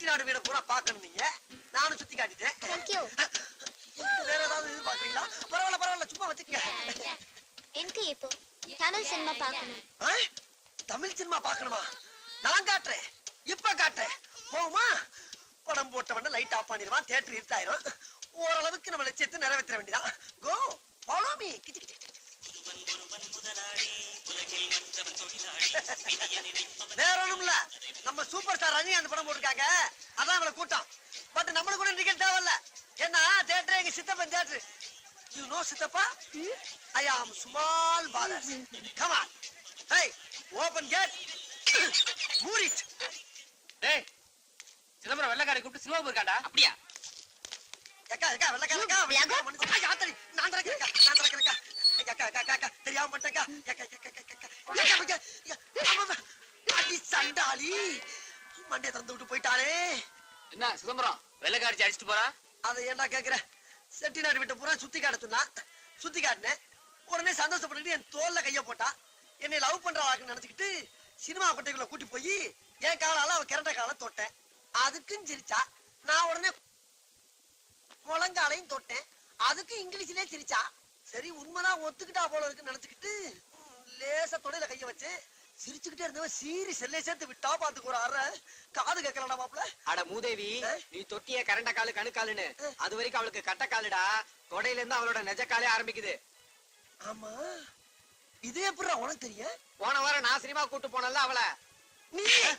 செட்டிநாடு வீட பூரா பாக்கணும் நீங்க. நானும் சுத்தி காட்டிட்டேன். வேற ஏதாவது இது பாக்குறீங்களா? பரவாயில்ல சும்மா வச்சுக்கங்க. எனக்கு இப்போ தமிழ் சினிமா பார்க்கணும். தமிழ் சினிமா பாக்கணுமா? நான் காட்டுறேன், இப்ப காட்டுறேன். போமா? படம் போட்டவன லைட் ஆஃப் பண்ணிடுவான், தியேட்டர் இருட்டாயிரும். ஓரளவுக்கு நம்ம லட்சியத்தை நிறைவேற்ற வேண்டியதான். கோ ஃபாலோ மீ. வேற ஒண்ணும் இல்ல, நம்ம சூப்பர் ஸ்டார் ரஜினி அந்த படம் போட்டிருக்காங்க, அதான் அவளை கூட்டம். பட் நம்மளுக்கு கூட டிக்கெட் தேவையில்ல. ஏன்னா தியேட்டர் எங்க சித்தப்பன் தியேட்டர். யூ நோ சித்தப்பா? I am small baller. Come on. Hey, open gate. Move it. டேய், சிதம்பரம் வெள்ளக்காரை கூப்பிட்டு சினிமா போயிருக்காடா. அப்படியா? அக்கா வெள்ளக்காரக்கா யாத்தடி நான் தரக்கா அக்கா தெரியாம மாட்டேக்கா அடி சண்டாளி மண்டைய தந்து விட்டு போயிட்டானே. என்ன சிதம்பரம் வெள்ளக்காரிச்சு அடிச்சுட்டு போறா? அதை ஏன்டா கேக்குற? செட்டிநாடு விட்ட பூரா சுத்தி காட்டுனா சுத்தி காட்டினேன். உடனே சந்தோஷப்பட்டு என் தோல்ல கைய போட்டா. என்னை லவ் பண்றாளாக்குன்னு நினைச்சுக்கிட்டு சினிமா கொட்டைக்குள்ள கூட்டி போய் என் காலால அவ கிரண்ட கால தொட்டேன். அதுக்கும் சிரிச்சா. நான் உடனே முழங்காலையும் தொட்டேன். அதுக்கு இங்கிலீஷ்லயே சிரிச்சா. சரி உண்மைதான் ஒத்துக்கிட்டா போல இருக்குன்னு நினைச்சுக்கிட்டு லேசா தொடையில கைய வச்சு சிரிச்சுக்கிட்டே இருந்தவன் சீரி செல்லை சேர்த்து விட்டா பாத்துக்கு ஒரு அற காது கேட்கலடா மாப்ள. அட மூதேவி, நீ தொட்டிய கரண்ட காலு கணுக்காலுன்னு அது வரைக்கும் அவளுக்கு கட்ட காலுடா. தொடையில இருந்து அவளோட நெஜ காலே ஆரம்பிக்குது. ஆமா, இதே எப்படி உனக்கு தெரியும்? போன வாரம் நான் சினிமா கூட்டு போனல அவளை. நீ